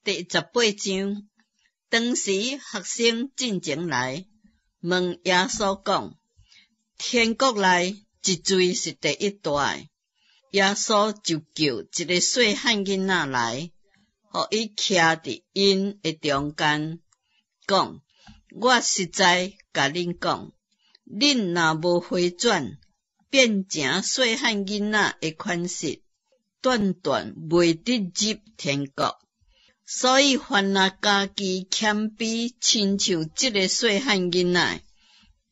第18章，当时学生进前来，问耶稣讲：天国内一罪是第一大的。耶稣就叫一个细汉囡仔来，互伊徛伫因的中间，讲：我实在甲恁讲，恁若无回转，变成细汉囡仔的款式，断断袂得入天国。所以凡若家己谦卑，亲像即个细汉囡仔，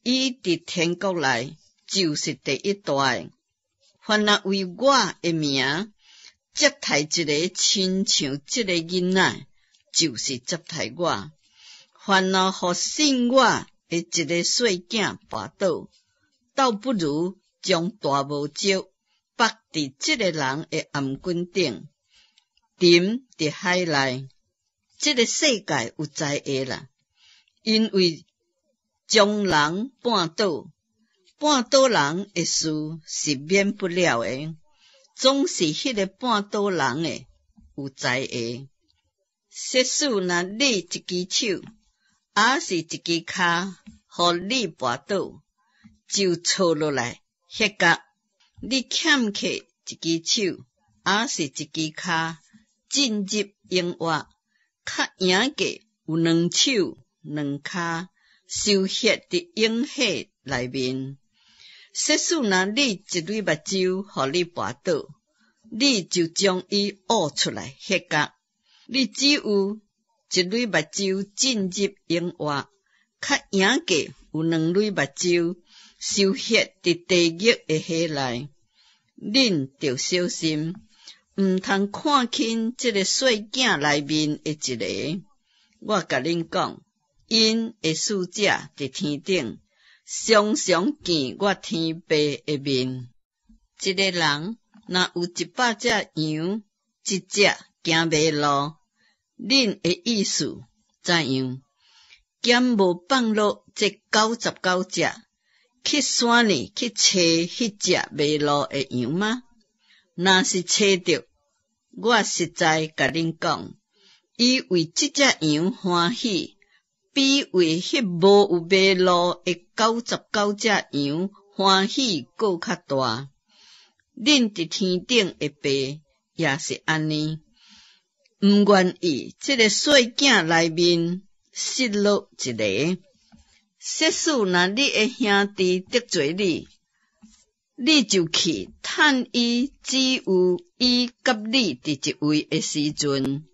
伊伫天国内就是第一大的。凡若为我的名接待一个亲像即个囡仔，就是接待我。凡若互信我的一个细囝跋倒，倒不如将大木石绑伫即个人的颔棍顶，沉伫海内。即个世界有灾厄啦，因为将人绊倒人的事是免不了的，总是迄个绊倒人的有灾厄。设使若你一只手，还是一只骹，互你绊倒，就错落来迄角。你欠客一只手，还是一只骹，进入永活，较赢过有两手两骹收血伫永火内面。设使若你一蕊目睭互你绊倒，你就将伊挖出来迄角。你只有一蕊目睭进入永活，较赢过有两蕊目睭收血伫地狱的火内。恁着小心，毋通看轻即个细囝内面的一个。我甲恁讲，因的使者伫天顶，常常见我天父的面。一个人若有100只羊，一只行迷路，恁的意思怎样？减无放落这99只，去山里去找迄只迷路的羊吗？若是找着，我实在甲恁讲，伊为这只羊欢喜，比为迄无有迷路的99只羊欢喜搁较大。恁伫天顶的爸也是安尼，毋愿意这个细囝内面失落一个。设使若你的兄弟得罪你，你就去趁伊只有伊甲你伫一位的时阵，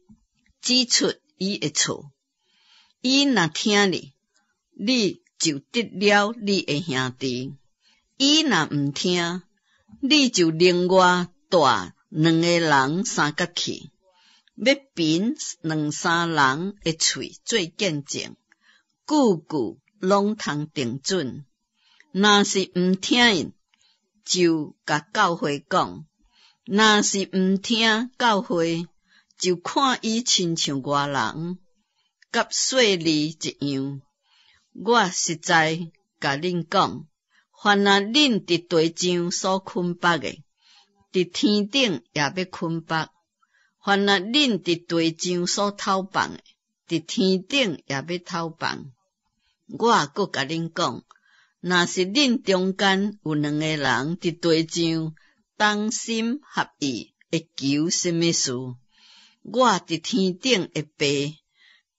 指出伊的错。伊若听你，你就得了你的兄弟；伊若毋听，你就另外带两个人相甲去，要凭两三人的喙做见证，句句拢通定准。若是毋听因，就甲教会讲；若是毋听教会，就看伊亲像外人，甲细里一样。我实在甲恁讲，凡若恁伫地上所捆绑的，伫天顶也要捆绑；凡若恁伫地上所偷放的，伫天顶也要偷放。我阁甲恁讲，若是恁中间有两个人伫地上同心合意会求什么事，我伫天顶的爸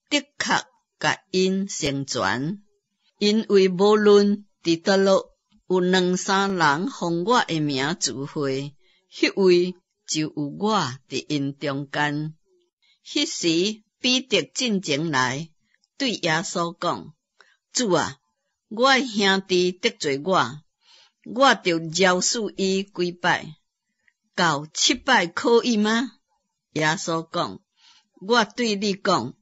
的确甲因成全，因为无论伫倒落有两三人奉我的名聚会，迄位就有我伫因中间。迄时彼得进前来，对耶稣讲：主啊，我的兄弟得罪我就饶恕伊几摆，到7摆可以吗？耶稣讲：我对你讲，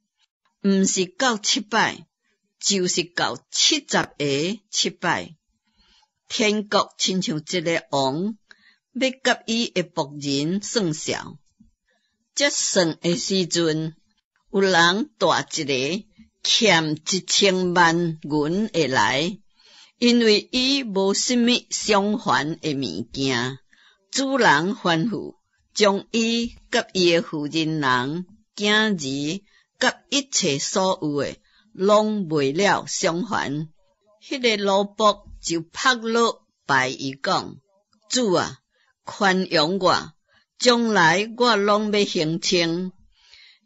毋是到7摆，就是到70个7摆。天国亲像一个王，要甲伊的仆人算账。这算的时阵，有人带一个欠1000万银的来，因为伊无什么偿还的物件。主人吩咐将伊甲伊的负责人囝兒，甲一切所有的，攏袂了償還。迄個奴僕就拍落拜伊講：主啊，寬容我，將來我攏要還清。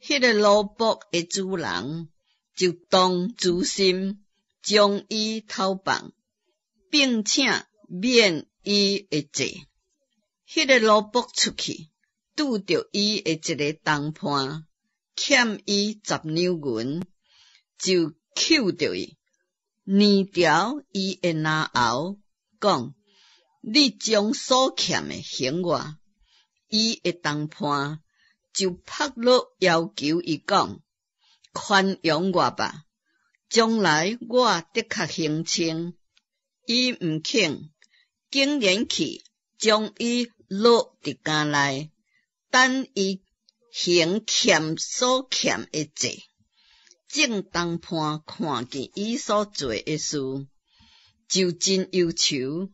迄個奴僕的主人就動誅心，將伊投放，並且免伊的罪。迄個奴僕出去，拄着伊的一個同伴，欠伊10兩銀，就扣着伊，捏掉伊的拿後，講：你將所欠的還我。伊的同伴就拍落要求伊講：寬容我吧，將來我的確還清。伊毋肯，竟然去將伊落佇監內，等伊還欠所欠的債。正同伴看見伊所做的事，就真憂愁，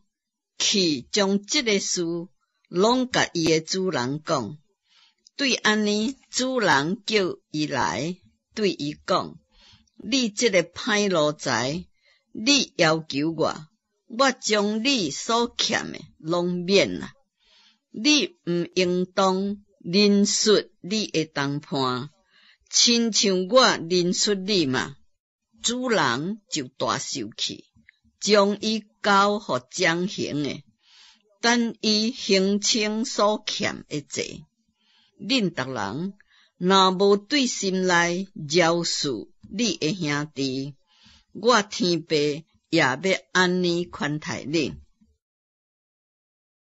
去將這個事攏甲伊的主人講。對安尼，主人叫伊來，對伊講：你這個歹奴才，你要求我，我將你所欠的攏免啦。你毋應當憐恤你的同伴，親像我憐恤你嘛。主人就大受氣，將伊交予掌刑的，等伊還清所欠的債。恁逐人若無對心內饒恕你的兄弟，我天父也要安尼寬待恁。